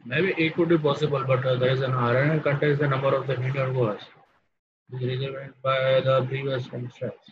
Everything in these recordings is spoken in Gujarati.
Maybe it could be possible, but there is an RNA contains the number of the linear words is reserved by the previous constraints.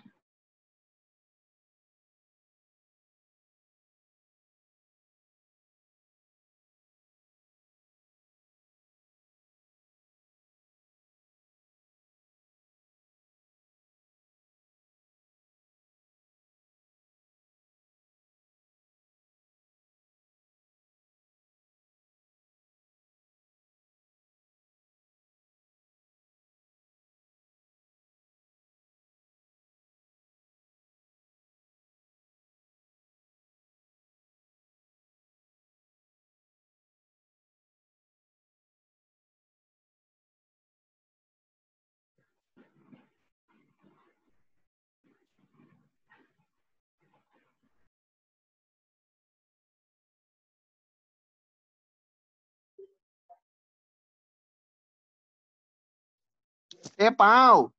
Hey, Pau.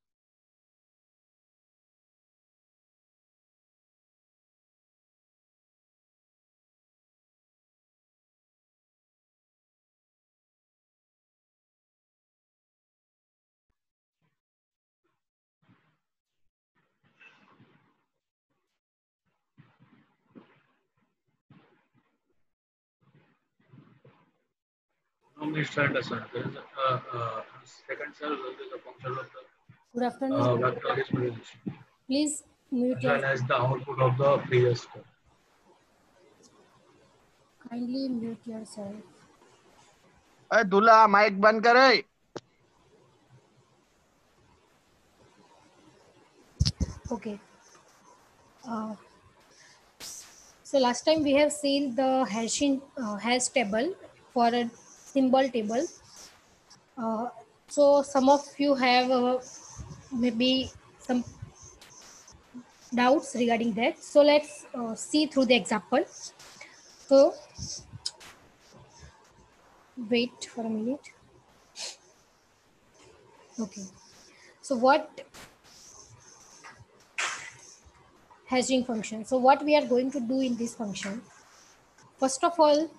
No, Mr. Anderson, there is a second cell will be the function of Good the afternoon. vector disposition Please mute as your, well as the output of the previous code. kindly mute yourself. Hey, दूल्हा माइक बंद करे. Okay. So last time we have seen the hash table for a symbol table. So some of you have maybe some doubts regarding that. So let's see through the example. So wait for a minute. Okay. So what hashing function? So what we are going to do in this function? First of all,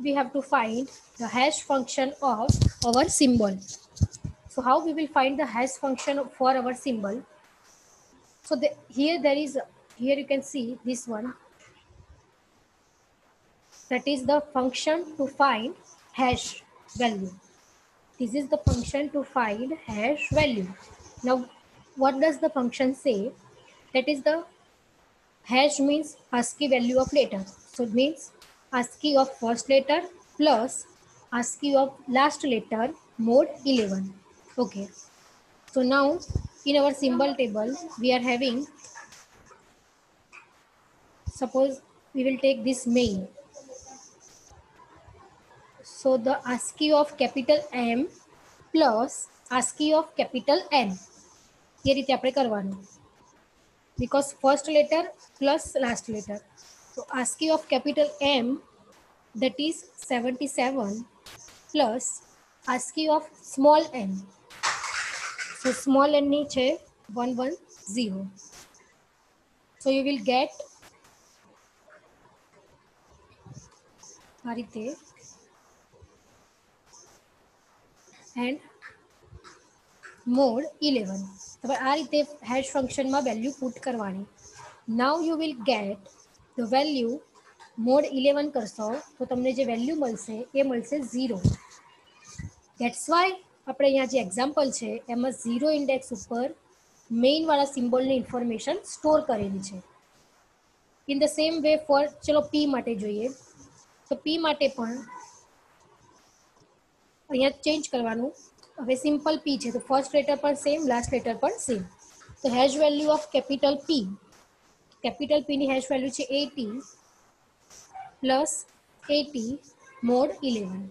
we have to find the hash function of our symbol. So how we will find the hash function for our symbol? So here you can see this one. That is the function to find hash value. This is the function to find hash value. Now, what does the function say? That is the hash means ASCII value of letter. So it means ASCII of first letter plus ASCII of last letter mode 11. Okay. So now in our symbol table, we are having, suppose we will take this main. So the ASCII of capital M plus ASCII of capital N. ये रीते આપણે કરવાનું. Because first letter plus last letter. So ASCII of capital M, that is 77 plus ASCII of small n. So small n ની છે 110. So you will get આ રીતે and mode 11. તો આ રીતે hash function માં value put કરવાની. Now you will get the value mode 11 કરશો તો તમને જે value મળશે એ મળશે 0. That's why આપણે અહીંયા જે એક્ઝામ્પલ છે એમાં 0 ઇન્ડેક્સ ઉપર મેઇન વાળા સિમ્બોલની ઇન્ફોર્મેશન સ્ટોર કરેલી છે. In the same way for ચલો પી માટે જોઈએ તો પી માટે પણ અહીંયા ચેન્જ કરવાનું. હવે સિમ્પલ પી છે તો ફર્સ્ટ લેટર પણ સેમ, લાસ્ટ લેટર પણ સેમ. તો hash value of capital P ની હેશ વેલ્યુ છે 80 પ્લસ 80 મોડ 11.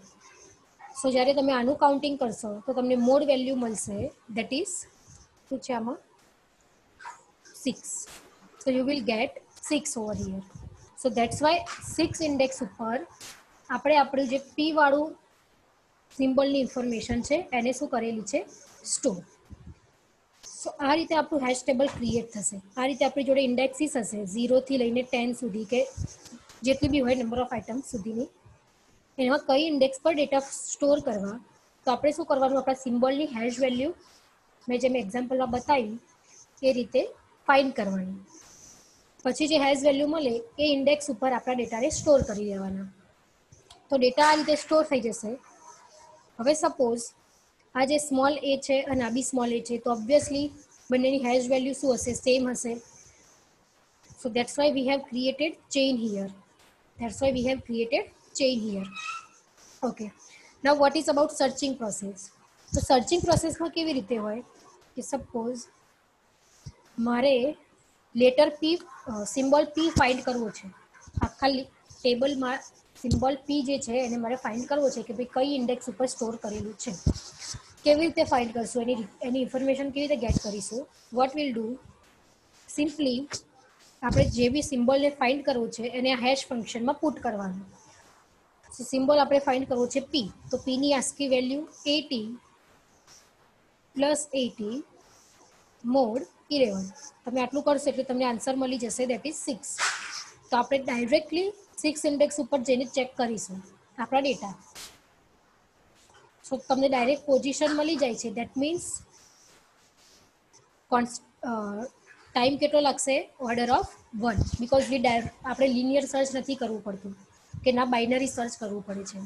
સો જ્યારે તમે આનું કાઉન્ટિંગ કરશો તો તમને મોડ વેલ્યુ મળશે દેટ ઇઝ શું છે આમાં 6. So you will get 6 over here. So that's Y 6 index ઉપર આપણે આપણું જે પી વાળું સિમ્બોલની ઇન્ફોર્મેશન છે એને શું કરેલી છે સ્ટોર. સો આ રીતે આપણું હેશ ટેબલ ક્રિએટ થશે. આ રીતે આપણી જોડે ઇન્ડેક્સીસ હશે 0 થી લઈને 10 સુધી કે જેટલી બી હોય નંબર ઓફ આઇટમ્સ સુધીની. એમાં કઈ ઇન્ડેક્સ પર ડેટા સ્ટોર કરવા તો આપણે શું કરવાનું આપણા સિમ્બોલની હેશ વેલ્યુ મેં જેમ એક્ઝામ્પલમાં બતાવી એ રીતે ફાઇન્ડ કરવાની. પછી જે હેશ વેલ્યુ મળે એ ઇન્ડેક્સ ઉપર આપણા ડેટાને સ્ટોર કરી દેવાના. તો ડેટા આ રીતે સ્ટોર થઈ જશે. હવે સપોઝ આ જે સ્મોલ એ છે અને આ બી સ્મોલ એ છે તો ઓબ્વિયસલી બંનેની હેશ વેલ્યુ શું હશે સેમ હશે. સો that's why we have created chain here. Okay, now what is about searching process? તો સર્ચિંગ પ્રોસેસમાં કેવી રીતે હોય કે સપોઝ મારે લેટર પી સિમ્બોલ પી ફાઇન્ડ કરવો છે. આખા ટેબલમાં સિમ્બોલ પી જે છે એને મારે ફાઇન્ડ કરવો છે કે ભાઈ કઈ ઇન્ડેક્સ ઉપર સ્ટોર કરેલું છે. કેવી રીતે ફાઇન્ડ કરશું, એની ઇન્ફોર્મેશન કેવી રીતે ગેટ કરીશું? વોટ વિલ ડુ, સિમ્પલી આપણે જે બી સિમ્બોલને ફાઇન્ડ કરવું છે એને આ હેશ ફંક્શનમાં પુટ કરવાનું. સિમ્બોલ આપણે ફાઇન્ડ કરવો છે પી, તો પી ની આસ્કી વેલ્યુ 80 પ્લસ 80 મોડ 11. તમે આટલું કરશો એટલે તમને આન્સર મળી જશે દેટ ઇઝ 6. તો આપણે ડાયરેક્ટલી 6 ઇન્ડેક્સ ઉપર જઈને ચેક કરીશું આપણા ડેટા. સો તમને ડાયરેક્ટ પોઝિશન મળી જાય છે. દેટ મીન્સ ટાઈમ કેટલો લાગશે ઓર્ડર ઓફ 1 બીકોઝ આપણે લિનિયર સર્ચ નથી કરવું પડતું કે ના બાઇનરી સર્ચ કરવું પડે છે.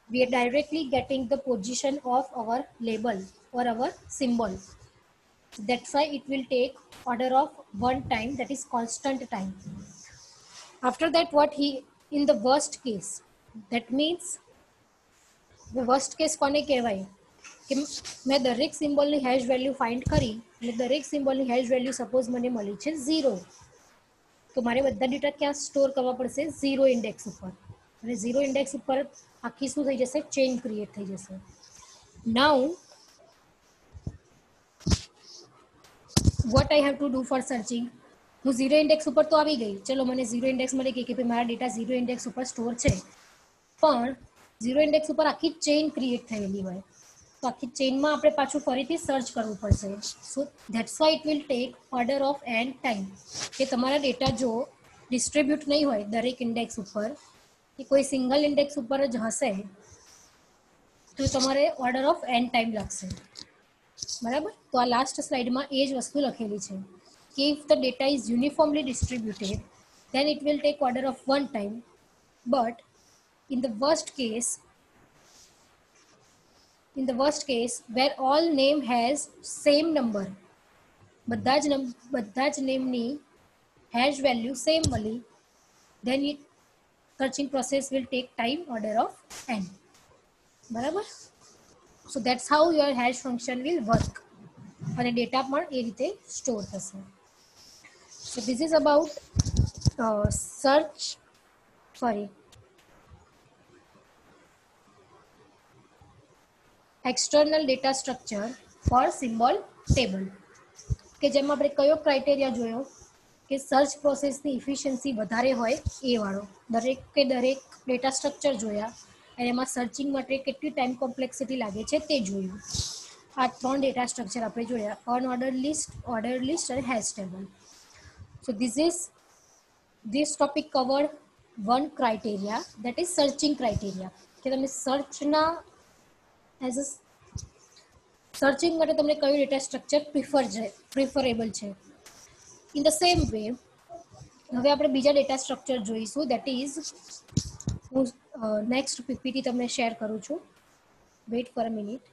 We are directly getting the position of our label or our symbol. That's why it will take order of 1 time, that is constant time. After that in the worst case, that means the worst case કોને કહેવાય કે મેં દરેક સિમ્બોલની હેશ વેલ્યુ ફાઇન્ડ કરી અને દરેક સિમ્બોલની હેશ વેલ્યુ સપોઝ મને મળી છે 0, તો મારે બધા ડેટા ક્યાં સ્ટોર કરવા પડશે 0 ઇન્ડેક્સ ઉપર. અને 0 ઇન્ડેક્સ ઉપર આખી શું થઈ જશે ચેઇન ક્રિએટ થઈ જશે. નાઉ what I have to do for searching, હું 0 ઇન્ડેક્સ ઉપર તો આવી ગઈ, ચલો મને 0 ઇન્ડેક્સ મળી ગઈ કે ભાઈ મારા ડેટા 0 ઇન્ડેક્સ ઉપર સ્ટોર છે, પણ 0 ઇન્ડેક્સ ઉપર આખી ચેઇન ક્રિએટ થયેલી હોય તો આખી ચેઇનમાં આપણે પાછું ફરીથી સર્ચ કરવું પડશે. So that's why it will take order of n time. કે તમારા ડેટા જો ડિસ્ટ્રીબ્યુટ નહીં હોય દરેક ઇન્ડેક્સ ઉપર કે કોઈ સિંગલ ઇન્ડેક્સ ઉપર જ હશે તો તમારે ઓર્ડર ઓફ એન ટાઈમ લાગશે. બરાબર. તો આ લાસ્ટ સ્લાઇડમાં એ જ વસ્તુ લખેલી છે કે if the data is uniformly distributed then it will take order of 1 time, but in the worst case where all name has same number, બધા જ નેમની હેશ વેલ્યુ સેમ મળી, then it searching process will take time order of n. બરાબર. So that's how your hash function will work અને ડેટા પણ એ રીતે સ્ટોર થશે. So this is about external data structure for symbol table. કે જેમાં આપણે કયો ક્રાઇટેરિયા જોયો કે સર્ચ પ્રોસેસની ઇફિશિયન્સી વધારે હોય એ વાળો. દરેક ડેટા સ્ટ્રક્ચર જોયા અને એમાં સર્ચિંગ માટે કેટલી ટાઈમ કોમ્પ્લેક્સિટી લાગે છે તે જોયું. આ 3 ડેટા સ્ટ્રક્ચર આપણે જોયા, અનઓર્ડર્ડ લિસ્ટ, ઓર્ડર્ડ લિસ્ટ અને hash table. So this topic covered one criteria, that is searching criteria. કે તમે સર્ચિંગ માટે તમને કયું ડેટા સ્ટ્રક્ચર પ્રિફરેબલ છે. ઇન ધ સેમ વે હવે આપણે બીજા ડેટા સ્ટ્રક્ચર જોઈશું, દેટ ઇઝ હું નેક્સ્ટ પીપીટી તમને શેર કરું છું. Weight for a minute.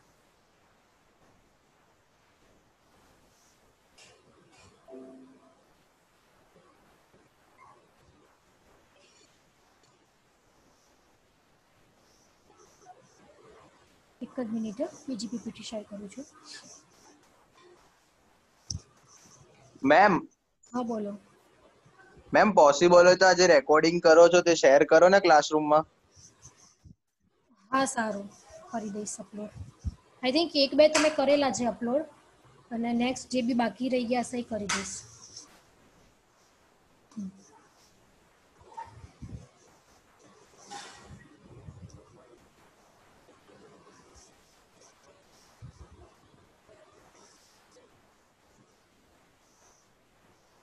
એક જ મિનિટ બીજી પીપીટી શેર કરું છું. મેમ હા બોલો. મેમ પોસિબલ હોય તો આજે રેકોર્ડિંગ કરો છો તે શેર કરો ને ક્લાસરૂમમાં. હા સારું કરી દઈશ અપલોડ. આઈ થિંક એક બે તમે કરેલા છે અપલોડ અને નેક્સ્ટ જે બી બાકી રહી ગયા હશે એ કરી દઈશ.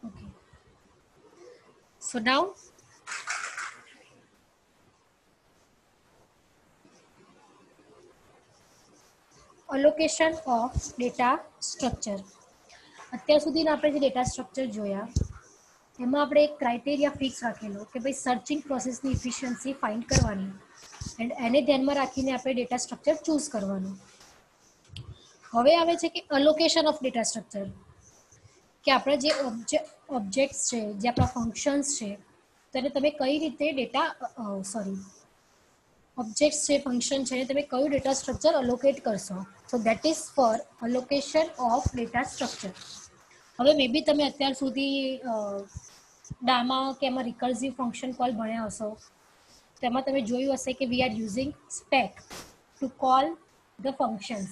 Okay. So now allocation of data structure. અત્યાર સુધીના આપણે જે ડેટા સ્ટ્રક્ચર જોયા એમાં આપણે એક ક્રાઇટેરિયા ફિક્સ રાખેલો કે ભાઈ સર્ચિંગ પ્રોસેસની ઇફિશિયન્સી ફાઇન્ડ કરવાની એન્ડ એને ધ્યાનમાં રાખીને આપણે ડેટા સ્ટ્રક્ચર ચૂઝ કરવાનું. હવે આવે છે કે અલોકેશન ઓફ ડેટા સ્ટ્રક્ચર, કે આપણા જે ઓબ્જેક્ટ્સ છે, જે આપણા ફંક્શન્સ છે, તેને તમે કઈ રીતે ઓબ્જેક્ટ્સ છે, ફંક્શન છે, તમે કયું ડેટા સ્ટ્રક્ચર અલોકેટ કરશો. So that is four allocation of data structure. હવે મે બી તમે અત્યાર સુધી ડામાં કે એમાં રિકર્સિવ ફંક્શન કોલ ભણ્યા હશો. તેમાં તમે જોયું હશે કે we are using stack to call the functions.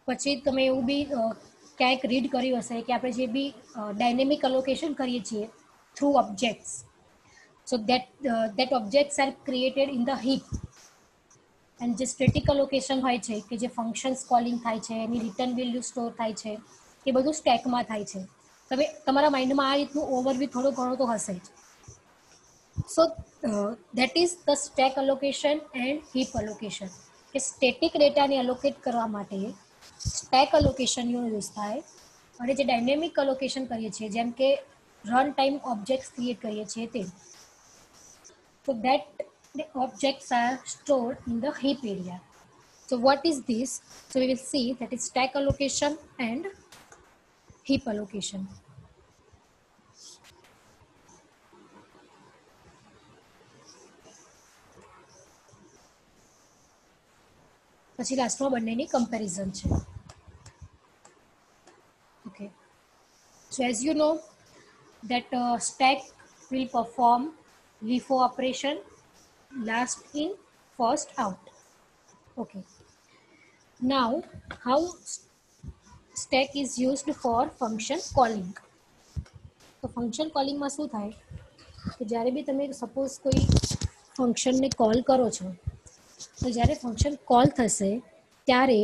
પછી તમે એવું બી ક્યાંક રીડ કર્યું હશે કે આપણે જે બી ડાયનેમિક અલોકેશન કરીએ છીએ through objects. So that objects are created in the heap. And જે સ્ટેટિક અલોકેશન હોય છે કે જે ફંક્શન્સ કોલિંગ થાય છે, એની રિટર્ન વેલ્યુ સ્ટોર થાય છે, એ બધું સ્ટેકમાં થાય છે. તમે તમારા માઇન્ડમાં આ રીતનું ઓવરવ્યૂ થોડો ઘણો તો હશે જ. So that is the stack allocation and heap allocation. કે સ્ટેટિક ડેટાને અલોકેટ કરવા માટે સ્ટેક અલોકેશનનો યુઝ થાય અને જે ડાયનેમિક અલોકેશન કરીએ છીએ જેમ કે રન ટાઈમ ઓબ્જેક્ટ્સ ક્રિએટ કરીએ છીએ તે. So that the objects are stored in the heap area. So what is this? So we will see that is stack allocation and heap allocation. પછી લાસ્ટમાં બંનેની કમ્પેરિઝન છે. Okay. So as you know that stack will perform LIFO operation, last in first out. Okay. Now how stack is used for function calling. તો ફંક્શન કોલિંગમાં શું થાય કે જ્યારે બી તમે સપોઝ કોઈ ફંક્શનને કોલ કરો છો તો જ્યારે ફંક્શન કોલ થશે ત્યારે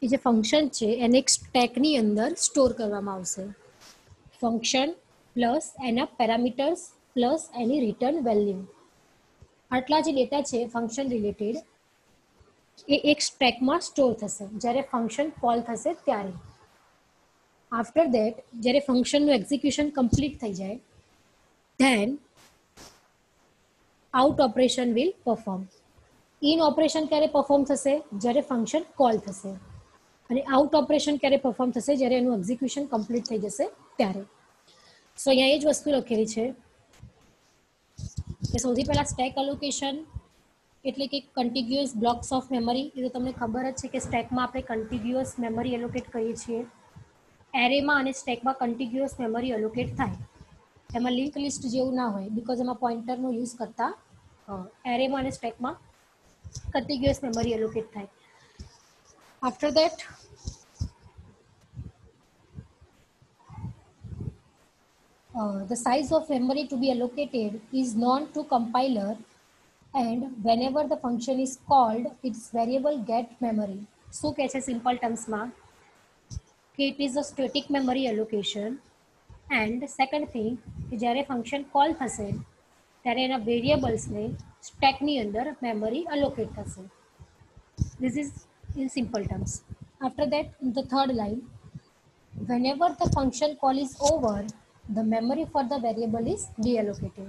એ જે ફંક્શન છે એને એક સ્ટેકની અંદર સ્ટોર કરવામાં આવશે. ફંક્શન પ્લસ એના પેરામીટર્સ પ્લસ એની રિટર્ન વેલ્યુ, આટલા જે ડેટા છે ફંક્શન રિલેટેડ એ એક સ્ટેકમાં સ્ટોર થશે જ્યારે ફંક્શન કોલ થશે ત્યારે. આફ્ટર દેટ જ્યારે ફંક્શનનું એક્ઝિક્યુશન કમ્પ્લીટ થઈ જાય then out operation will perform. In operation ક્યારે પરફોર્મ થશે? જ્યારે ફંક્શન કોલ થશે. અને આઉટ ઓપરેશન ક્યારે પરફોર્મ થશે? જ્યારે એનું એક્ઝિક્યુશન કમ્પ્લીટ થઈ જશે ત્યારે. સો અહીંયા એ જ વસ્તુ લખેલી છે કે સૌથી પહેલાં સ્ટેક અલોકેશન એટલે કે કન્ટિગ્યુઅસ બ્લોક્સ ઓફ મેમરી. એ તો તમને ખબર જ છે કે સ્ટેકમાં આપણે કન્ટિગ્યુઅસ મેમરી એલોકેટ કરીએ છીએ. એરેમાં અને સ્ટેકમાં કન્ટિગ્યુઅસ મેમરી એલોકેટ થાય. એમાં લિંક લિસ્ટ જેવું ના હોય બિકોઝ એમાં પોઇન્ટરનો યુઝ કરતા એરેમાં અને સ્ટેકમાં કન્ટિગ્યુઅસ મેમરી એલોકેટ થાય. After that the size of memory to be allocated is known to compiler, and whenever the function is called its variable get memory. શું કહે છે સિમ્પલ ટર્મ્સમાં કે it is a static memory allocation, and second thing કે જ્યારે ફંક્શન કોલ થશે ત્યારે એના વેરિયેબલ્સને સ્ટેકની અંદર મેમરી અલોકેટ થશે. This is in simple terms. After that, in the third line, whenever the function call is over, the memory for the variable is deallocated.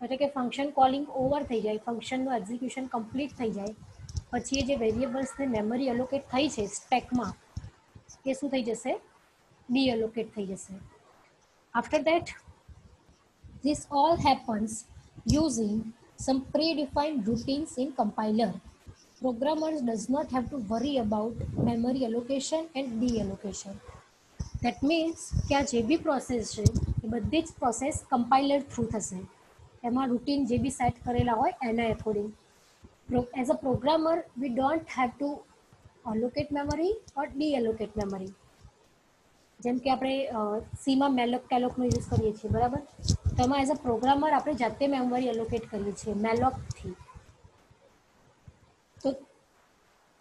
એટલે કે ફંક્શન કોલિંગ ઓવર થઈ જાય, ફંક્શનનું એક્ઝિક્યુશન કમ્પ્લીટ થઈ જાય પછી જે વેરિયેબલ્સને મેમરી એલોકેટ થઈ છે સ્ટેકમાં એ શું થઈ જશે? ડીએલોકેટ થઈ જશે. After that this all happens using some predefined routines in compiler. Programmers does not have to worry about memory allocation and deallocation. That means કે આ જે બી પ્રોસેસ છે એ બધી જ પ્રોસેસ કમ્પાઇલર થ્રુ થશે. એમાં રૂટીન જે બી સેટ કરેલા હોય એના according. As a programmer we don't have to allocate memory or deallocate memory. જેમ કે આપણે સીમાં મેલોક કેલોકનો યુઝ કરીએ છીએ બરાબર, તો એમાં એઝ અ પ્રોગ્રામર આપણે જાતે મેમરી એલોકેટ કરીએ છીએ મેલોકથી. તો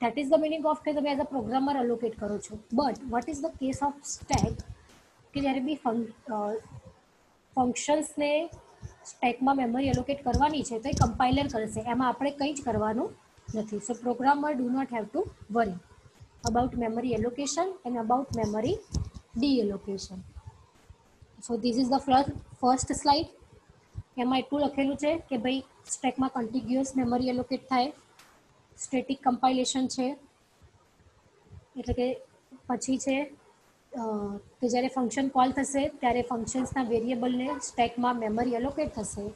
that is the meaning of કે તમે એઝ અ પ્રોગ્રામર એલોકેટ કરો છો. But what is the case of stack કે જ્યારે બી ફંક્શન્સને સ્ટેકમાં મેમરી એલોકેટ કરવાની છે તો એ કમ્પાઇલર કરશે, એમાં આપણે કંઈ જ કરવાનું નથી. So programmer do not have to worry about memory allocation and about memory deallocation. So this is the first slide. એમાં એટલું લખેલું છે કે ભાઈ સ્ટેકમાં કન્ટિગ્યુઅસ મેમરી એલોકેટ થાય, સ્ટેટિક કમ્પાઇલેશન છે, એટલે કે પછી છે કે જ્યારે ફંક્શન કોલ થશે ત્યારે ફંક્શન્સના વેરિયેબલને સ્ટેકમાં મેમરી એલોકેટ થશે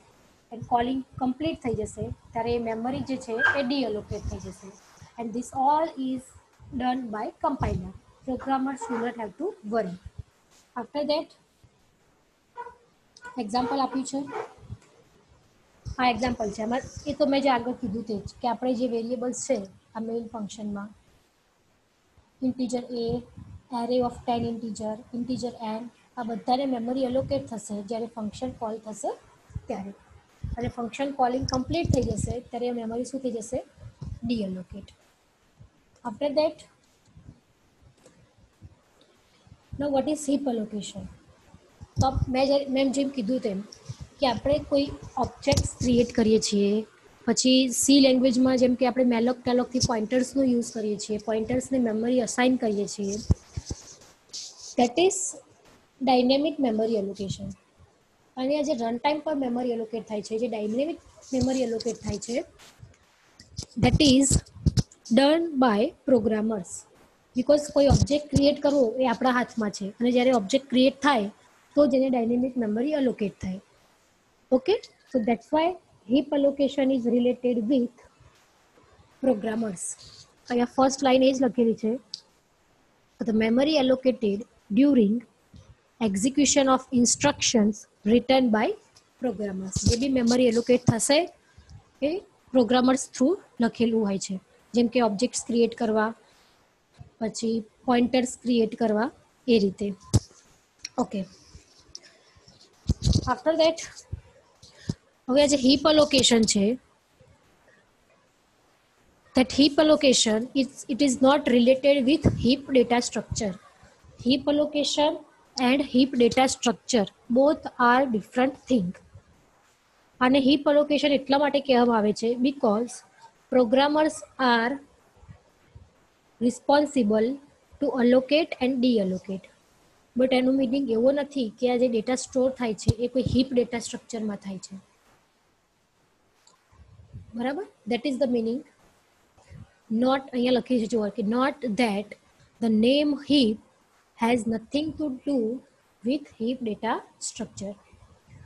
એન્ડ કોલિંગ કમ્પ્લીટ થઈ જશે ત્યારે એ મેમરી જે છે એ ડીએલોકેટ થઈ જશે. And this all is done by compiler. Programmers do not have to worry. After that, example આપ્યું છે. આ એક્ઝામ્પલ છે, એમાં એ તો મેં જે આગળ કીધું તે જ કે આપણે જે વેરિયેબલ્સ છે આ મેઇન ફંક્શનમાં integer a, array of 10 integer, integer n, આ બધાને મેમરી એલોકેટ થશે જ્યારે ફંક્શન કોલ થશે ત્યારે. અને ફંક્શન કોલિંગ કમ્પ્લીટ થઈ જશે ત્યારે મેમરી શું થઈ જશે? ડીએલોકેટ. After that, now what is heap allocation? તો મેં જેમ કીધું તેમ કે આપણે કોઈ ઓબ્જેક્ટ્સ ક્રિએટ કરીએ છીએ, પછી સી લેંગ્વેજમાં જેમ કે આપણે મેલોક ટેલોકથી પોઇન્ટર્સનો યુઝ કરીએ છીએ, પોઇન્ટર્સને મેમરી અસાઇન કરીએ છીએ, that is dynamic memory allocation. અને આ જે રન ટાઈમ પર મેમરી એલોકેટ થાય છે, જે ડાયનેમિક મેમરી એલોકેટ થાય છે, that is done by programmers. Because કોઈ ઓબ્જેક્ટ ક્રિએટ કરવો એ આપણા હાથમાં છે અને જ્યારે ઓબ્જેક્ટ ક્રિએટ થાય તો જ એને ડાયનેમિક મેમરી એલોકેટ થાય. Okay, so that's why heap allocation is related with programmers. અહીંયા ફર્સ્ટ લાઈન એ જ લખેલી છે, the memory allocated during execution of instructions written by programmers. જે બી મેમરી એલોકેટ થશે એ પ્રોગ્રામર્સ થ્રુ લખેલું હોય છે, જેમ કે ઓબ્જેક્ટ્સ ક્રિએટ કરવા, પછી પોઇન્ટર્સ ક્રિએટ કરવા, એ રીતે. ઓકે, આફ્ટર દેટ હવે આ જે હીપ અલોકેશન છે, that heap allocation it is not related with heap data structure. Heap allocation and heap data structure both are different thing. અને heap allocation એટલા માટે કહેવામાં આવે છે because programmers are responsible to allocate and deallocate. But એનું મીનિંગ એવો નથી કે આ જે ડેટા સ્ટોર થાય છે એ કોઈ હીપ ડેટા સ્ટ્રક્ચરમાં થાય છે. બરાબર, that is the meaning. Note અહીંયા લખી છે જુઓ કે note that the name heap has nothing to do with heap data structure.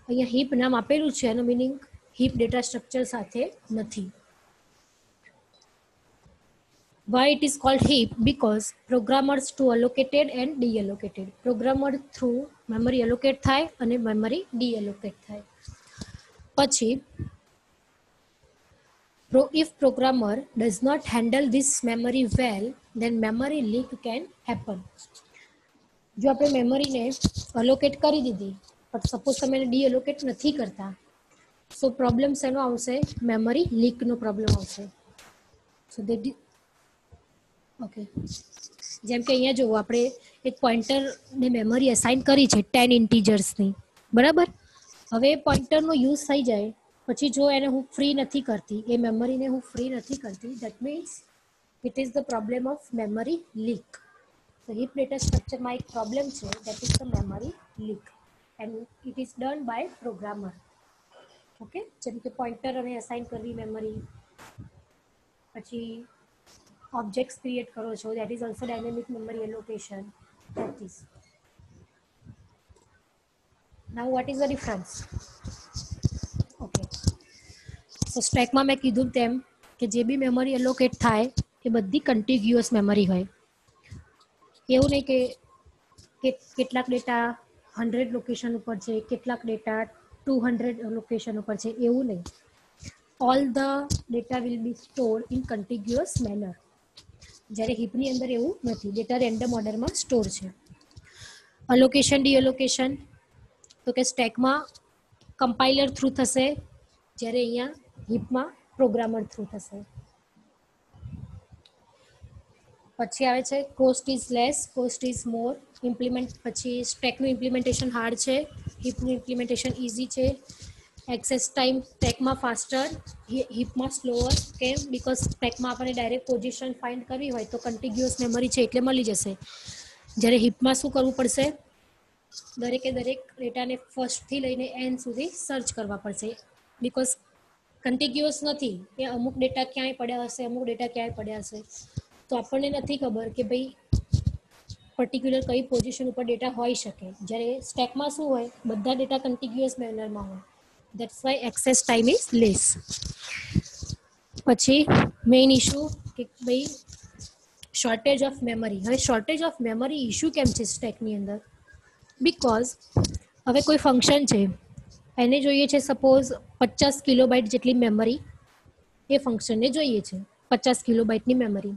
અહીંયા હીપ નામ આપેલું છે, એનું મિનિંગ હીપ ડેટા સ્ટ્રક્ચર સાથે નથી. Why it is called heap? Because programmers to allocated and deallocated. Programmer through memory allocate થાય અને memory deallocate થાય. પછી if programmer does not handle this memory well, then memory leak can happen. જો આપણે મેમરીને અલોકેટ કરી દીધી પણ સપોઝ તમે એને ડીએલોકેટ નથી કરતા, સો પ્રોબ્લેમ શેનો આવશે? મેમરી લીકનો પ્રોબ્લેમ આવશે. સો દેટ ઓકે, જેમ કે અહીંયા જુઓ આપણે એક પોઇન્ટરને મેમરી અસાઇન કરી છે 10 ઇન્ટીજર્સની, બરાબર. હવે પોઇન્ટરનો યુઝ થઈ જાય પછી જો એને હું ફ્રી નથી કરતી, એ મેમરીને હું ફ્રી નથી કરતી, that means it is the problem of memory leak. તો હીપ ડેટા સ્ટ્રક્ચરમાં એક પ્રોબ્લેમ છે, that is the memory leak and it is done by programmer. Okay, જેમ કે પોઇન્ટર અને અસાઇન કરવી મેમરી, પછી objects create કરો છો, that is also dynamic memory allocation. That is. Now what is the difference? Okay, તો સ્ટેકમાં મેં કીધું તેમ કે જે બી મેમરી એલોકેટ થાય એ બધી કન્ટિગ્યુઅસ મેમરી હોય. એવું નહીં કે કેટલાક ડેટા 100 લોકેશન ઉપર છે, કેટલાક ડેટા 200 લોકેશન ઉપર છે, એવું નહીં. All the data will be store in contiguous manner. જ્યારે હીપની અંદર એવું નથી, ડેટા રેન્ડમ ઓર્ડરમાં સ્ટોર છે. અલોકેશન ડીઅલોકેશન તો કે સ્ટેકમાં કમ્પાઇલર થ્રુ થશે, જ્યારે અહીંયા હીપમાં પ્રોગ્રામર થ્રુ થશે. પછી આવે છે cost is less, cost is more. પછી સ્ટેકનું ઇમ્પ્લિમેન્ટેશન હાર્ડ છે, હીપનું ઇમ્પ્લિમેન્ટેશન ઇઝી છે. એક્સેસ ટાઈમ સ્ટેકમાં ફાસ્ટર, હીપમાં સ્લોઅર. કેમ? બીકોઝ સ્ટેકમાં આપણે ડાયરેક્ટ પોઝિશન ફાઇન્ડ કરવી હોય તો કન્ટિગ્યુઅસ મેમરી છે એટલે મળી જશે. જ્યારે હીપમાં શું કરવું પડશે? દરેકે દરેક ડેટાને ફર્સ્ટથી લઈને એન્ડ સુધી સર્ચ કરવા પડશે. બીકોઝ કન્ટિગ્યુઅસ નથી, એ અમુક ડેટા ક્યાંય પડ્યા હશે, અમુક ડેટા ક્યાંય પડ્યા હશે. તો આપણને નથી ખબર કે ભાઈ પર્ટિક્યુલર કઈ પોઝિશન ઉપર ડેટા હોઈ શકે. જ્યારે સ્ટેકમાં શું હોય? બધા ડેટા કન્ટિગ્યુઅસ મેનરમાં હોય. That's why access time is less. પછી મેઇન ઇશ્યુ કે ભાઈ શોર્ટેજ ઓફ મેમરી. હવે શોર્ટેજ ઓફ મેમરી ઇશ્યુ કેમ છે સ્ટેકની અંદર? બીકોઝ હવે કોઈ ફંક્શન છે, એને જોઈએ છે સપોઝ 50 કિલોબાઇટ જેટલી મેમરી, એ ફંક્શનને જોઈએ છે 50 કિલોબાઇટની મેમરી.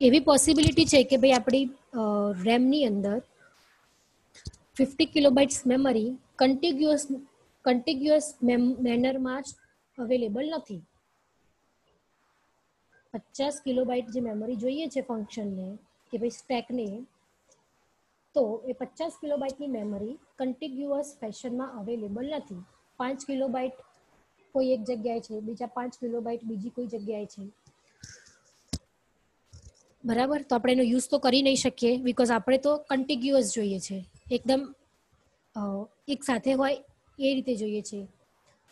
એવી પોસિબિલિટી છે કે ભાઈ આપણી રેમની અંદર 50 કિલોબાઇટ્સ મેમરી કન્ટિગ્યુઅસ મેનરમાં જ અવેલેબલ નથી. 50 કિલોબાઇટ જે મેમરી જોઈએ છે ફંક્શનને કે ભાઈ સ્ટેકને, તો એ 50 કિલોબાઇટની મેમરી કન્ટિગ્યુઅસ ફેશનમાં અવેલેબલ નથી. 5 કિલોબાઇટ કોઈ એક જગ્યાએ છે, બીજા 5 કિલોબાઇટ બીજી કોઈ જગ્યાએ છે. બરાબર? તો આપણે એનો યુઝ તો કરી નહીં શકીએ, બીકોઝ આપણે તો કન્ટિગ્યુઅસ જોઈએ છે, એકદમ એક સાથે હોય એ રીતે જોઈએ છે.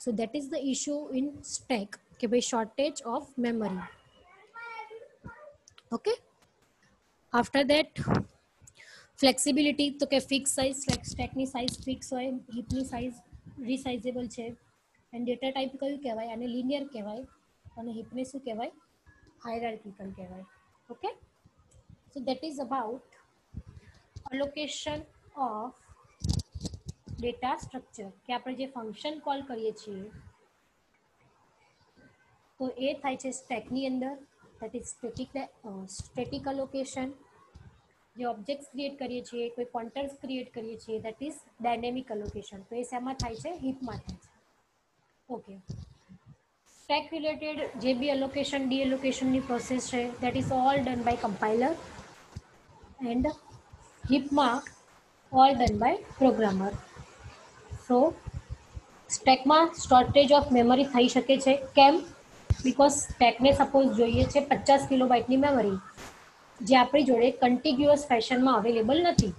So that is the issue in stack કે ભાઈ shortage of memory. Okay, after that flexibility તો કે ફિક્સ સાઇઝ, સ્ટેકની સાઇઝ ફિક્સ હોય, હીપની સાઇઝ રિસાઇઝેબલ છે. એન્ડ ડેટા ટાઈપ કયું કહેવાય? આને લિનિયર કહેવાય, અને હીપને શું કહેવાય? હાયરાર્કિકલ કહેવાય. Okay, so that is about allocation of data structure. કે આપણે જે ફંક્શન કોલ કરીએ છીએ તો એ થાય છે સ્ટેકની અંદર, દેટ ઇઝ સ્ટેટિક અલોકેશન. જે ઓબ્જેક્ટ્સ ક્રિએટ કરીએ છીએ, કોઈ પોઇન્ટર્સ ક્રિએટ કરીએ છીએ, દેટ ઇઝ ડાયનેમિક અલોકેશન. તો એ શેમાં થાય છે? હીપમાં થાય છે. ઓકે, સ્ટેક રિલેટેડ જે બી અલોકેશન ડીએલોકેશનની પ્રોસેસ છે, that is all done by compiler, and હીપમાં all done by programmer. So સ્ટેકમાં શોર્ટેજ ઓફ મેમરી થઈ શકે છે. કેમ? બીકોઝ સ્ટેકને સપોઝ જોઈએ છે 50 કિલોબાઇટની મેમરી, જે આપણી જોડે કન્ટિગ્યુઅસ ફેશનમાં અવેલેબલ નથી.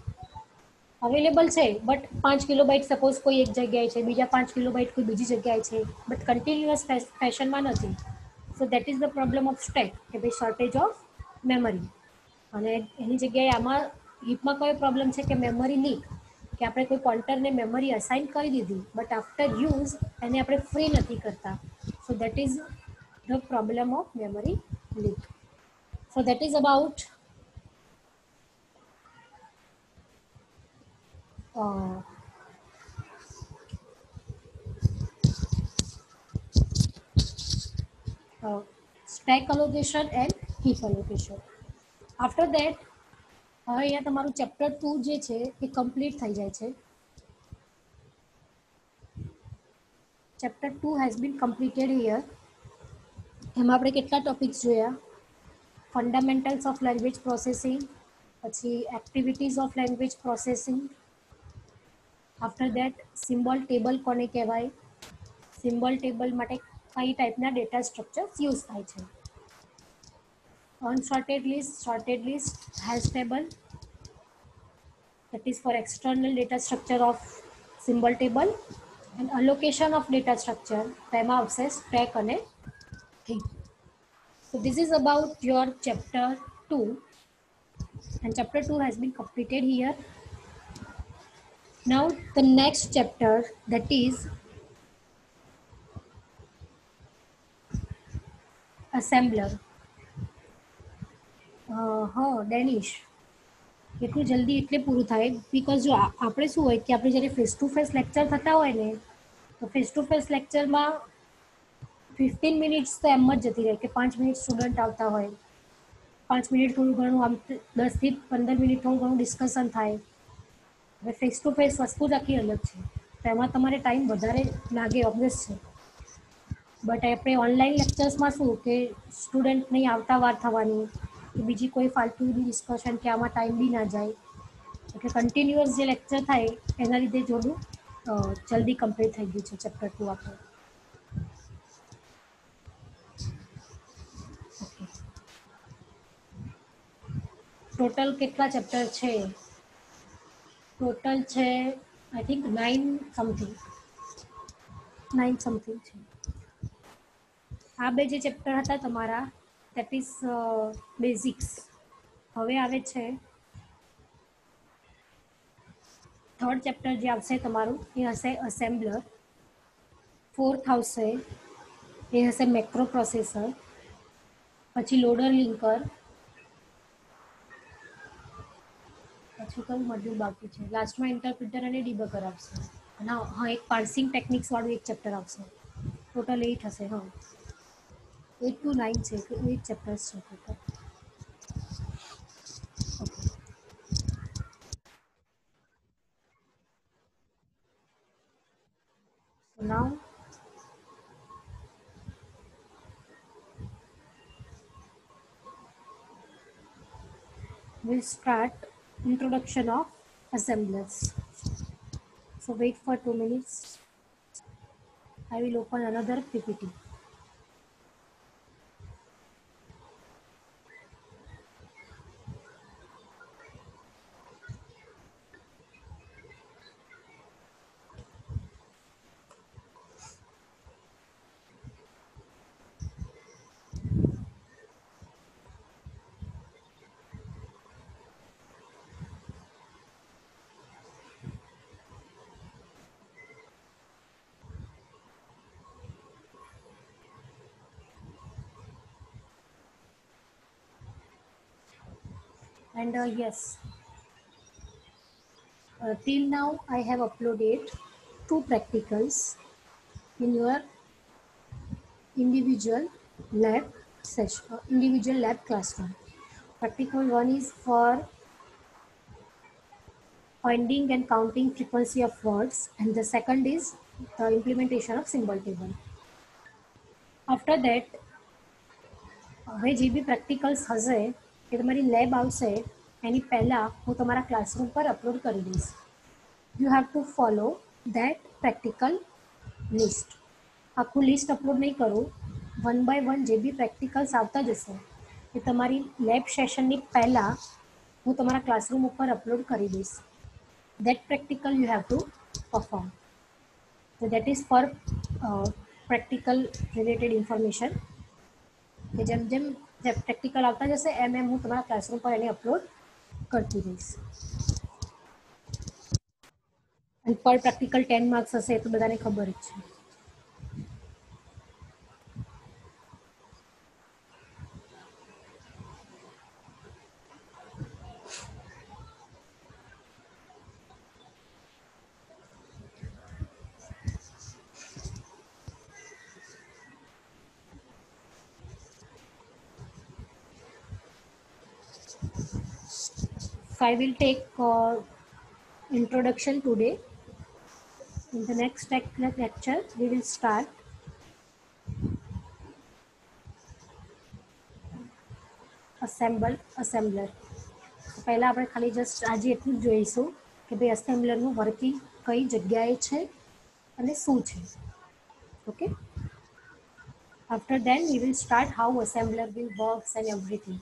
અવેલેબલ છે બટ 5 કિલોબાઇટ સપોઝ કોઈ એક જગ્યાએ છે, બીજા 5 કિલોબાઇટ કોઈ બીજી જગ્યાએ છે, બટ કન્ટિન્યુઅસ ફેશનમાં નથી. So that is the problem of stack કે ભાઈ શોર્ટેજ ઓફ મેમરી. અને એની જગ્યાએ આમાં હીપમાં કયો પ્રોબ્લેમ છે કે મેમરી લીક, કે આપણે કોઈ પોઇન્ટરને મેમરી અસાઇન કરી દીધી બટ આફ્ટર યુઝ એને આપણે ફ્રી નથી કરતા. So that is the problem of memory leak. So that is about stack allocation and heap allocation. After that, હવે અહીંયા તમારું ચેપ્ટર 2 જે છે એ કમ્પ્લીટ થઈ જાય છે. Chapter 2 has been completed here. એમાં આપણે કેટલા ટોપિક્સ જોયા? ફંડામેન્ટલ્સ ઓફ લેંગ્વેજ પ્રોસેસિંગ, પછી activities of language processing. After that symbol table કોને કહેવાય, સિમ્બોલ ટેબલ માટે કઈ ટાઈપના ડેટા સ્ટ્રક્ચર્સ યુઝ થાય છે. Unsorted list, sorted list, hash table, that is for external data structure of symbol table, and allocation of data structure, તેમાં આવશે stack અને heap. So this is about your chapter 2, and chapter 2 has been completed here. Now the next chapter, that is assembler. હા ડેનિશ એટલું જલ્દી એટલે પૂરું થાય બિકોઝ જો આપણે શું હોય કે આપણે જ્યારે ફેસ ટુ ફેસ લેક્ચર થતા હોય ને તો ફેસ ટુ ફેસ લેક્ચરમાં 15 મિનિટ્સ તો એમ જ જતી રહે કે 5 મિનિટ સ્ટુડન્ટ આવતા હોય 5 મિનિટ થોડું ઘણું આમ 10 થી 15 મિનિટ થોડું ઘણું ડિસ્કશન થાય. હવે ફેસ ટુ ફેસ વસ્તુ જ આખી અલગ છે તો એમાં તમારે ટાઈમ વધારે લાગે ઓબ્વિયસ છે. બટ આપણે ઓનલાઈન લેક્ચર્સમાં શું કે સ્ટુડન્ટ નહીં આવતા વાર થવાની કે બીજી કોઈ ફાલતુની ડિસ્કશન કે આમાં ટાઈમ બી ના જાય એટલે કન્ટિન્યુઅસ જે લેક્ચર થાય એના લીધે થોડું જલ્દી કમ્પ્લીટ થઈ ગયું છે ચેપ્ટર 2 આપણું. ટોટલ કેટલા ચેપ્ટર છે? ટોટલ છે આઈ થિંક 9 સમથિંગ છે. આ બે જે ચેપ્ટર હતા તમારા દેટ ઇઝ બેઝિક્સ. હવે આવે છે થર્ડ ચેપ્ટર જે આવશે તમારું એ હશે અસેમ્બલર. ફોર્થ આવશે એ હશે મેક્રો પ્રોસેસર, પછી લોડર લિંકર, પછી કયું મોડ્યુલ બાકી છે લાસ્ટમાં ઇન્ટરપ્રિટર અને ડિબગર આવશે અને હા એક પાર્સિંગ ટેકનિક્સ વાળું એક ચેપ્ટર આવશે. ટોટલ 8 હશે. હા 8 to 9 છે કે 8 ચેપ્ટર્સ છે total. So now we'll start introduction of assemblers. So wait for 2 minutes. I will open another PPT. And yes, till now I have uploaded 2 practicals in your individual lab session, individual lab classroom. Practical 1 is for finding and counting frequency of words, and the second is the implementation of symbol table. After that, હવે જે બી પ્રેક્ટિકલ્સ હશે એ તમારી લેબ આવશે એની પહેલાં હું તમારા ક્લાસરૂમ પર અપલોડ કરી દઈશ. You have to follow that practical list. આખું લિસ્ટ અપલોડ નહીં કરું, 1 by 1 જે બી પ્રેક્ટિકલ્સ આવતા જશે એ તમારી લેબ સેશનની પહેલાં હું તમારા ક્લાસરૂમ ઉપર અપલોડ કરી દઈશ. That practical you have to perform. So that is for practical related information. કે જેમ જેમ પ્રેક્ટિકલ આવતા જશે એમ એમ હું તમારા ક્લાસરૂમ પર એને અપલોડ કરતી રહીશ. અને પર પ્રેક્ટિકલ 10 માર્ક્સ હશે એ તો બધાને ખબર જ છે. I will take introduction today. In the next lecture, we will start assembler. પહેલા આપણે ખાલી જસ્ટ આજે એટલું જ જોઈશું કે ભાઈ અસેમ્બલરનું વર્કિંગ કઈ જગ્યાએ છે અને શું છે. Okay. After then, we will start how assembler will works and everything.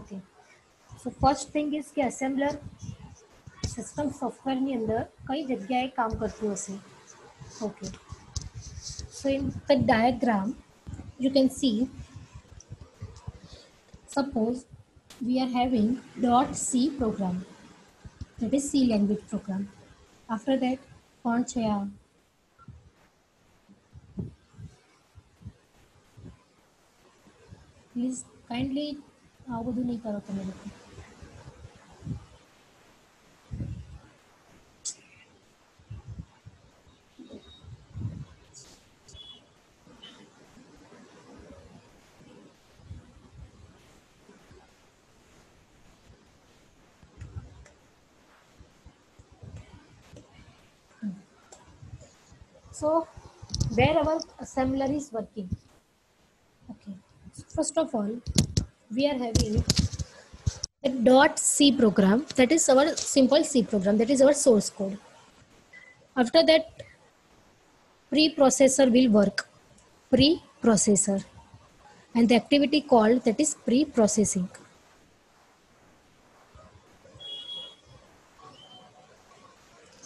Okay. So first thing is કે assembler સિસ્ટમ સોફ્ટવેરની અંદર કઈ જગ્યાએ કામ કરતું હશે. Okay. So in the diagram, you can see, suppose we are having .c program, that is C language program. After that, कौन છે આ? પ્લીઝ કાઇન્ડલી આવું બધું નહીં કરો તમે લોકો. So where our assembler is working. Okay, so first of all we are having a .c program, that is our simple C program, that is our source code. After that preprocessor will work, preprocessor, and the activity called that is pre-processing.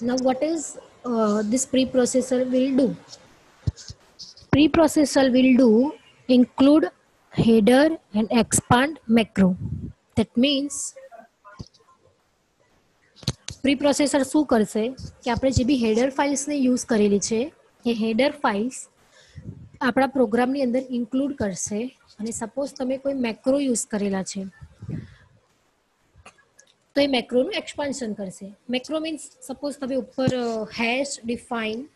Now what is this preprocessor will do? Preprocessor will do include header and expand macro. That means preprocessor શું કરશે કે આપણે જે બી હેડર ફાઇલ્સને યુઝ કરેલી છે એ હેડર ફાઇલ્સ આપણા પ્રોગ્રામની અંદર ઇન્ક્લુડ કરશે અને સપોઝ તમે કોઈ મેક્રો યુઝ કરેલા છે તો એ મેક્રોનું એક્સપાન્શન કરશે. મેક્રો મીન્સ સપોઝ તમે ઉપર hash define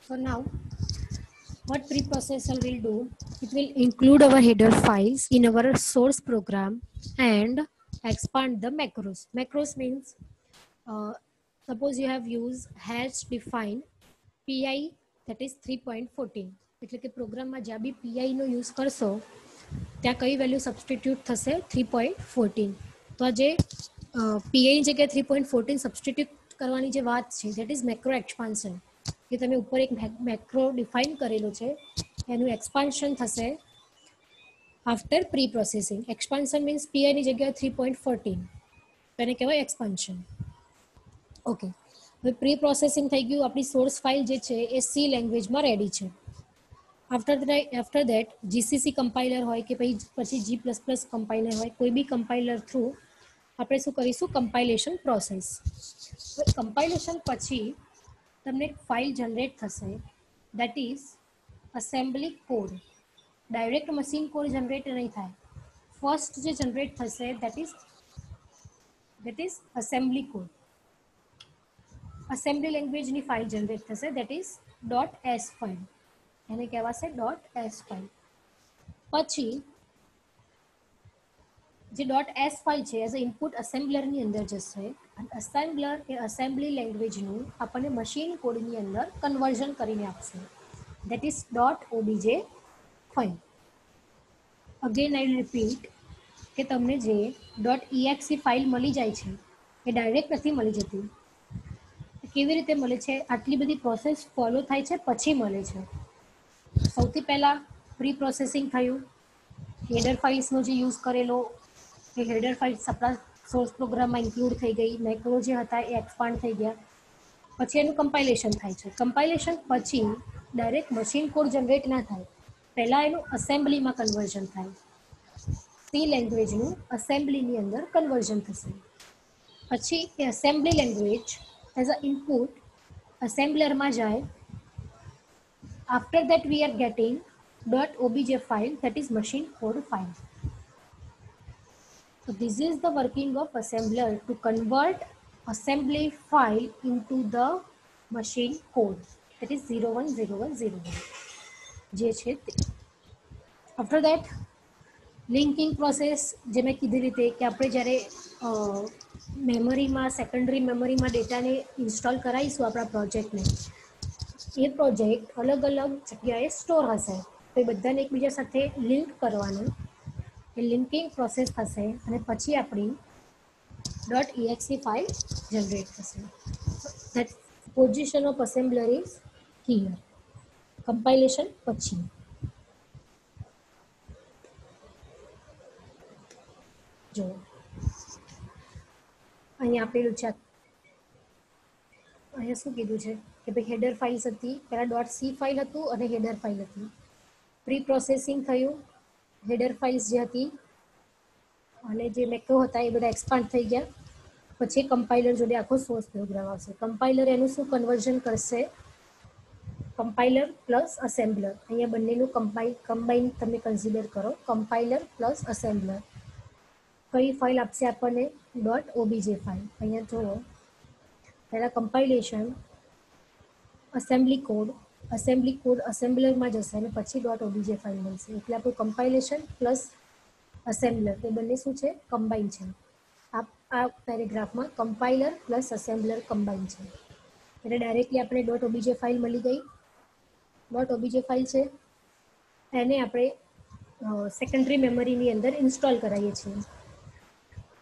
So now what preprocessor will do, it will include our header files in our source program and expand the macros. Macros means suppose you have used hash define pi, that is 3.14, એટલે કે પ્રોગ્રામમાં જ્યાં બી pi નો યુઝ કરશો ત્યાં કઈ વેલ્યુ સબસ્ટિટ્યુટ થશે 3.14. તો આ જે pi ની જગ્યાએ 3.14 સબસ્ટિટ્યુટ કરવાની જે વાત છે that is macro expansion, કે તમે ઉપર એક મેક્રો ડિફાઇન કરેલો છે એનું એક્સપાન્શન થશે after pre processing. Expansion means PI ની જગ્યાએ 3.14, તો એને કહેવાય એક્સપાન્શન. ઓકે, હવે પ્રી પ્રોસેસિંગ થઈ ગયું, આપણી સોર્સ ફાઇલ જે છે એ સી લેંગ્વેજમાં રેડી છે. આફ્ટર દેટ જીસીસી કમ્પાઇલર હોય કે પછી G++ કમ્પાઇલર હોય, કોઈ બી કમ્પાઇલર થ્રુ આપણે શું કરીશું, કમ્પાઇલેશન પ્રોસેસ. હવે કમ્પાઇલેશન પછી તમને એક ફાઇલ જનરેટ થશે that is assembly code. Direct machine code generate નહીં થાય, ફર્સ્ટ જે જનરેટ થશે that is assembly code. Assembly લેંગ્વેજની ફાઇલ જનરેટ થશે દેટ ઇઝ .s ફાઇલ, એને કહેવાશે .s ફાઇલ. પછી જે .s ફાઇલ છે એઝ અ ઇનપુટ અસેમ્બલરની અંદર જશે અને અસેમ્બલર એ અસેમ્બલી લેંગ્વેજનું આપણને મશીન કોડની અંદર કન્વર્ઝન કરીને આપશે that is .obj file. Again I repeat કે તમને જે .exe ફાઇલ મળી જાય છે એ ડાયરેક્ટ નથી મળી જતી. કેવી રીતે મળે છે, આટલી બધી પ્રોસેસ ફોલો થાય છે પછી મળે છે. સૌથી પહેલાં પ્રી પ્રોસેસિંગ થયું, હેડર ફાઇલ્સનો જે યુઝ કરેલો એ હેડર ફાઇલ્સ આપણા સોર્સ પ્રોગ્રામમાં ઇન્ક્લુડ થઈ ગઈ, મેક્રો જે હતા એ એક્સપાન્ડ થઈ ગયા. પછી એનું કમ્પાઇલેશન થાય છે. કમ્પાઇલેશન પછી ડાયરેક્ટ મશીન કોડ જનરેટ ના થાય, પહેલાં એનું અસેમ્બલીમાં કન્વર્ઝન થાય. સી લેંગ્વેજનું અસેમ્બલીની અંદર કન્વર્ઝન થશે. પછી એ અસેમ્બલી લેંગ્વેજ એઝ અ ઇનપુટ અસેમ્બલરમાં જાય. After that we are getting .obj file, that is machine code file. So this is the working of assembler to convert assembly file into the machine code, that is 010101. જે છે તે. આફ્ટર દેટ લિંકિંગ પ્રોસેસ, જે મેં કીધી રીતે કે આપણે જ્યારે મેમરીમાં, સેકન્ડરી મેમરીમાં ડેટાને ઇન્સ્ટોલ કરાવીશું આપણા પ્રોજેક્ટને, એ પ્રોજેક્ટ અલગ અલગ જગ્યાએ સ્ટોર હશે, તો એ બધાને એકબીજા સાથે લિંક કરવાનું, એ લિંકિંગ પ્રોસેસ થશે અને પછી આપણી .exe ફાઇલ જનરેટ થશે. that position of assembler is here. Compilation પછી જો અહીંયા આપેલું છે, અહીંયા શું કીધું છે કે ભાઈ હેડર ફાઇલ્સ હતી, પહેલાં .c ફાઇલ હતું અને હેડર ફાઇલ હતી. પ્રી પ્રોસેસિંગ થયું, હેડર ફાઇલ્સ જે હતી અને જે મેક્રો હતા એ બધા એક્સપાન્ડ થઈ ગયા. પછી કમ્પાઇલર જોડે આખો સોર્સ પ્રોગ્રામ આવશે. કમ્પાઇલર એનું શું કન્વર્ઝન કરશે, કમ્પાઇલર પ્લસ અસેમ્બલર, અહીંયા બંનેનું કમ્બાઇન તમે કન્સિડર કરો, કમ્પાઇલર પ્લસ અસેમ્બલર. કઈ ફાઇલ આપશે આપણને, .obj ફાઇલ. અહીંયા જુઓ, પહેલાં કમ્પાઇલેશન, અસેમ્બલી કોડ અસેમ્બલરમાં જશે અને પછી .obj ફાઇલ મળશે. એટલે આપણું કમ્પાઇલેશન પ્લસ અસેમ્બલર એ બંને શું છે, કમ્બાઈન છે. આ પેરેગ્રાફમાં કમ્પાઇલર પ્લસ અસેમ્બલર કમ્બાઈન છે. એટલે ડાયરેક્ટલી આપણે .obj ફાઇલ મળી ગઈ. .obj ફાઇલ છે એને આપણે સેકન્ડરી મેમરીની અંદર ઇન્સ્ટોલ કરાવીએ છીએ.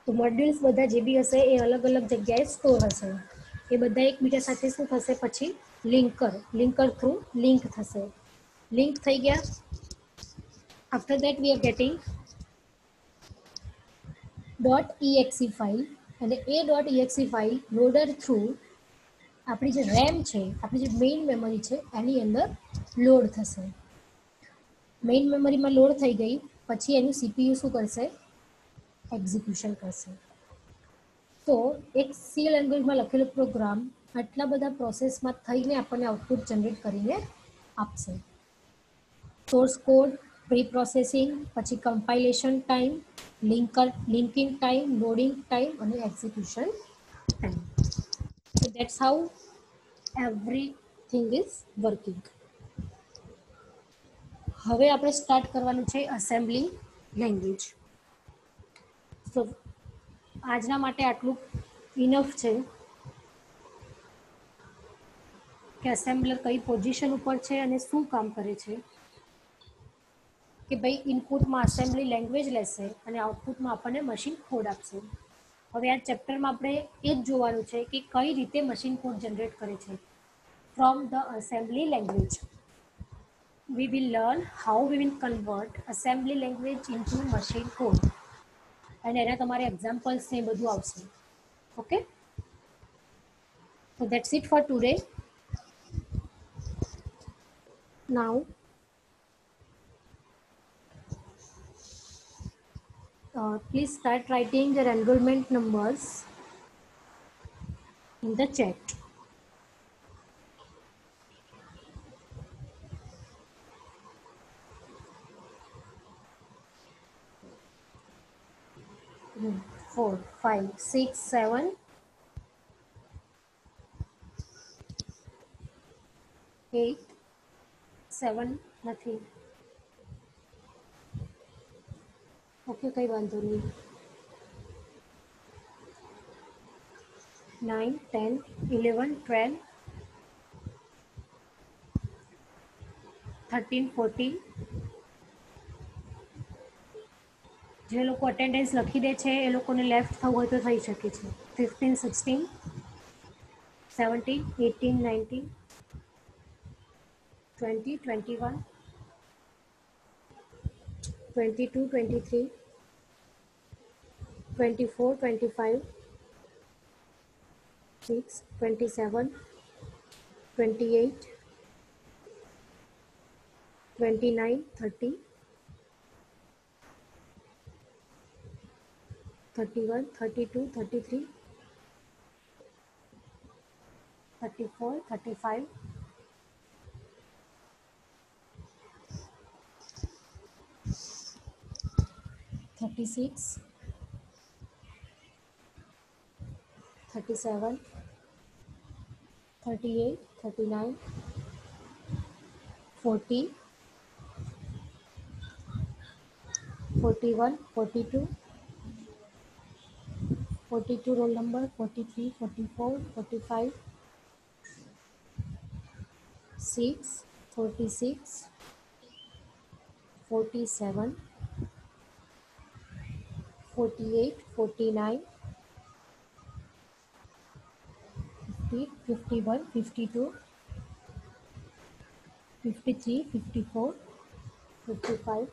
તો મોડ્યુલ્સ બધા જે બી હશે એ અલગ અલગ જગ્યાએ સ્ટોર હશે. એ બધા એકબીજા સાથે શું થશે, પછી લિંકર થ્રુ લિંક થશે. લિંક થઈ ગયા. After that we are getting .exe file, અને એ .exe ફાઇલ લોડર થ્રુ આપણી જે રેમ છે, આપણી જે મેઇન મેમરી છે એની અંદર લોડ થશે. મેઇન મેમરીમાં લોડ થઈ ગઈ પછી એનું સીપીયુ શું કરશે, એક્ઝિક્યુશન કરશે. તો એક સી લેંગ્વેજમાં લખેલો પ્રોગ્રામ આટલા બધા પ્રોસેસમાં થઈને આપણને આઉટપુટ જનરેટ કરીને આપશે. સોર્સ કોડ, પ્રી પ્રોસેસિંગ, પછી compilation time, linking time, loading time અને execution time. So that's how everything is working. હવે આપણે સ્ટાર્ટ કરવાનું છે અસેમ્બલી લેંગ્વેજ. સો આજના માટે આટલું ઇનફ છે કે એસેમ્બલર કઈ પોઝિશન ઉપર છે અને શું કામ કરે છે. કે ભાઈ ઇનપુટમાં અસેમ્બલી લેંગ્વેજ લેશે અને આઉટપુટમાં આપણને મશીન કોડ આપશે. હવે આ ચેપ્ટરમાં આપણે એ જ જોવાનું છે કે કઈ રીતે મશીન કોડ જનરેટ કરે છે from the assembly language. We will learn how we will convert assembly language into machine code. અને એના તમારે એક્ઝામ્પલ્સ ને બધું આવશે. Okay, so that's it for today. Now please start writing your enrollment numbers in the chat. Hmm. 4, 5, 6, 7, 8, 7 નથી. ઓકે, કઈ વાંધો નહીં. 9, 10, 11, 12, 13, 14. જે લોકો અટેન્ડન્સ લખી દે છે એ લોકોને લેફ્ટ થવું હોય તો થઈ શકે છે. 15, 16, 17, 18, 19, 20, 21, 22, 23, 24, 25, 6, 27, 28, 29, 30, 31, 32, 33, 34, 35, 36, 37, 38, 39, 40, 41, 42, 42 roll number, 43, 44, 45, 6, 46, 47, 48, 49, 50, 51, 52, 53, 54, 55,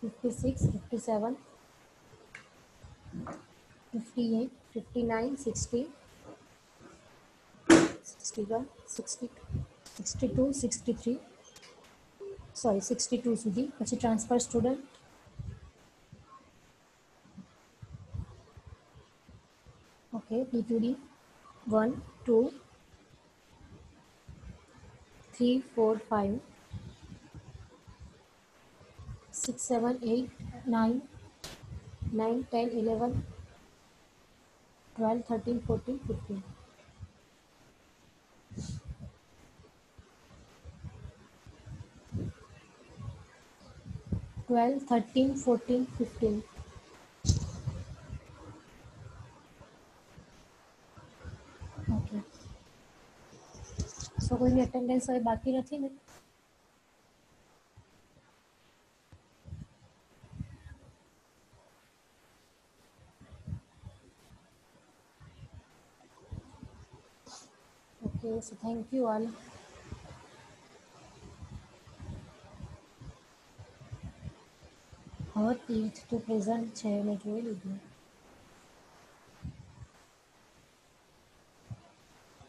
56, 57, 58, 59, 60, 61, 60, 62, 63, sorry 62 સુધી પછી transfer student okay D2D 1 2 3 4 5 6 7 8 9 9 10 11 12 13 14 15 12 13 14 15 okay so કોઈની અટેન્ડન્સ હવે બાકી નથી ને okay so thank you all હવે તીર્થ તો પ્રેઝન્ટ છે મેં જોઈ લીધું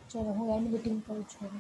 ચલો હું એન્ડ મીટિંગ કરું છું